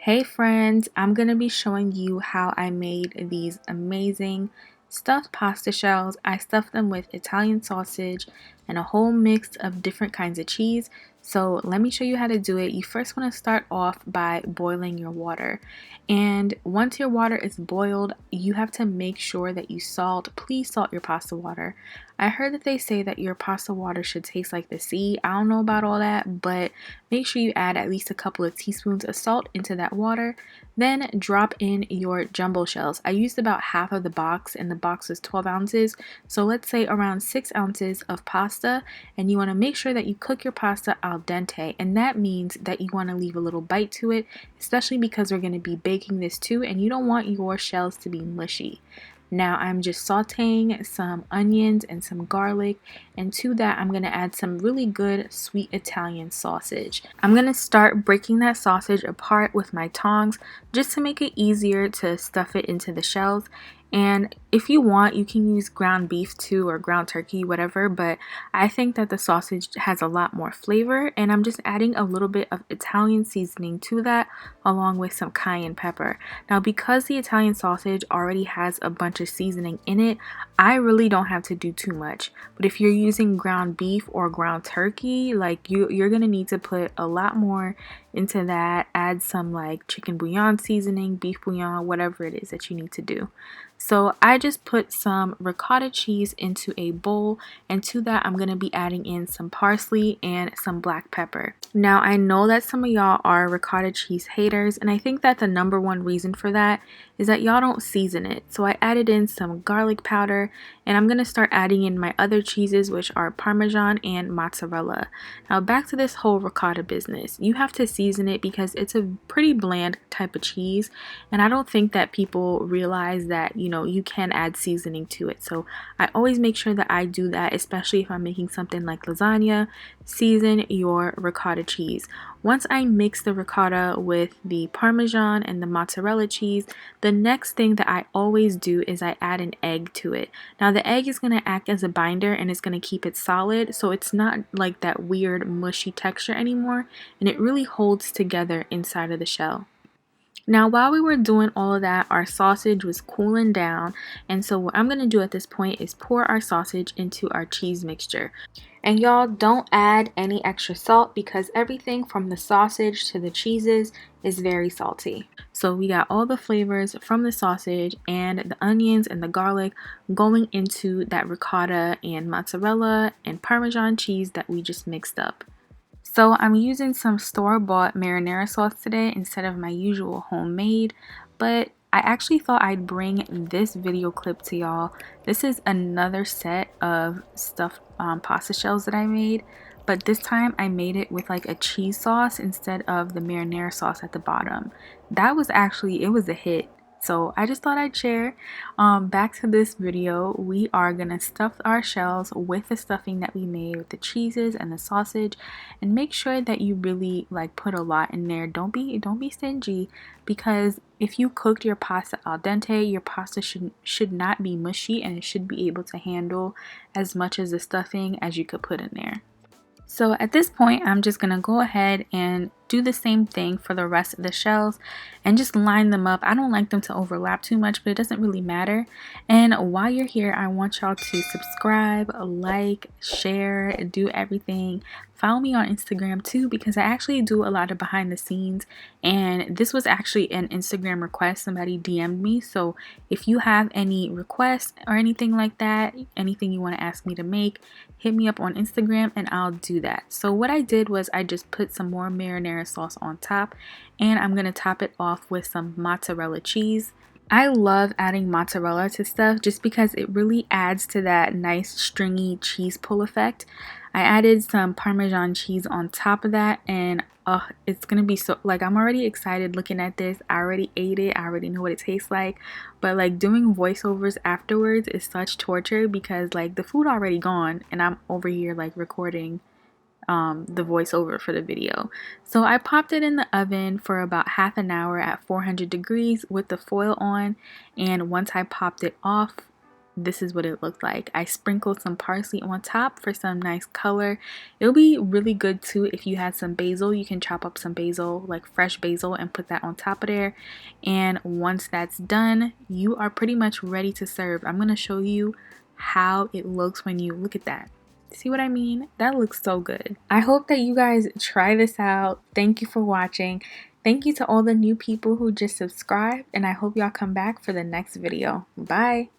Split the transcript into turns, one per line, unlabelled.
Hey friends, I'm going to be showing you how I made these amazing stuffed pasta shells. I stuffed them with Italian sausage and a whole mix of different kinds of cheese. So let me show you how to do it. You first want to start off by boiling your water. And once your water is boiled, you have to make sure that you salt. Please salt your pasta water. I heard that they say that your pasta water should taste like the sea. I don't know about all that, but make sure you add at least a couple of teaspoons of salt into that water. Then drop in your jumbo shells. I used about half of the box, and the box was 12 ounces. So let's say around 6 ounces of pasta. And you want to make sure that you cook your pasta al dente. And that means that you want to leave a little bite to it, especially because we're going to be baking this too, and you don't want your shells to be mushy. Now I'm just sauteing some onions and some garlic, and to that I'm going to add some really good sweet Italian sausage. I'm going to start breaking that sausage apart with my tongs just to make it easier to stuff it into the shells. And if you want, you can use ground beef too, or ground turkey, whatever, but I think that the sausage has a lot more flavor, and I'm just adding a little bit of Italian seasoning to that along with some cayenne pepper. Now, because the Italian sausage already has a bunch of seasoning in it, I really don't have to do too much. But if you're using ground beef or ground turkey, like you're gonna need to put a lot more into that. Add some like chicken bouillon seasoning, beef bouillon, whatever it is that you need to do. So I just put some ricotta cheese into a bowl, and to that I'm going to be adding in some parsley and some black pepper. Now I know that some of y'all are ricotta cheese haters, and I think that the number one reason for that is that y'all don't season it. So I added in some garlic powder, and I'm going to start adding in my other cheeses, which are Parmesan and mozzarella. Now back to this whole ricotta business. You have to season it because it's a pretty bland type of cheese, and I don't think that people realize that you can add seasoning to it. So I always make sure that I do that, especially if I'm making something like lasagna. Season your ricotta cheese. Once I mix the ricotta with the Parmesan and the mozzarella cheese, the next thing that I always do is I add an egg to it. Now the egg is going to act as a binder, and it's going to keep it solid, so it's not like that weird mushy texture anymore, and it really holds together inside of the shell. Now, while we were doing all of that, our sausage was cooling down, and so what I'm going to do at this point is pour our sausage into our cheese mixture. And y'all, don't add any extra salt because everything from the sausage to the cheeses is very salty. So we got all the flavors from the sausage and the onions and the garlic going into that ricotta and mozzarella and Parmesan cheese that we just mixed up. So I'm using some store-bought marinara sauce today instead of my usual homemade, but I actually thought I'd bring this video clip to y'all. This is another set of stuffed pasta shells that I made, but this time I made it with like a cheese sauce instead of the marinara sauce at the bottom. That was actually, it was a hit. So I just thought I'd share. Back to this video, we are gonna stuff our shells with the stuffing that we made with the cheeses and the sausage, and make sure that you really like put a lot in there. Don't be stingy, because if you cooked your pasta al dente, your pasta should not be mushy, and it should be able to handle as much as the stuffing as you could put in there. So at this point, I'm just going to go ahead and do the same thing for the rest of the shells and just line them up. I don't like them to overlap too much, but it doesn't really matter. And while you're here, I want y'all to subscribe, like, share, do everything. Follow me on Instagram too, because I actually do a lot of behind the scenes, and this was actually an Instagram request. Somebody DM'd me, so if you have any requests or anything like that, anything you want to ask me to make, hit me up on Instagram and I'll do that. So what I did was I just put some more marinara sauce on top, and I'm going to top it off with some mozzarella cheese. I love adding mozzarella to stuff just because it really adds to that nice stringy cheese pull effect. I added some Parmesan cheese on top of that, and it's gonna be so, like, I'm already excited looking at this. I already ate it, I already know what it tastes like, but like doing voiceovers afterwards is such torture because like the food already gone and I'm over here like recording the voiceover for the video. So I popped it in the oven for about half an hour at 400 degrees with the foil on, and once I popped it off, this is what it looked like. I sprinkled some parsley on top for some nice color. It'll be really good too if you had some basil. You can chop up some basil, like fresh basil, and put that on top of there. And once that's done, you are pretty much ready to serve. I'm going to show you how it looks when you look at that. See what I mean? That looks so good. I hope that you guys try this out. Thank you for watching. Thank you to all the new people who just subscribed, and I hope y'all come back for the next video. Bye!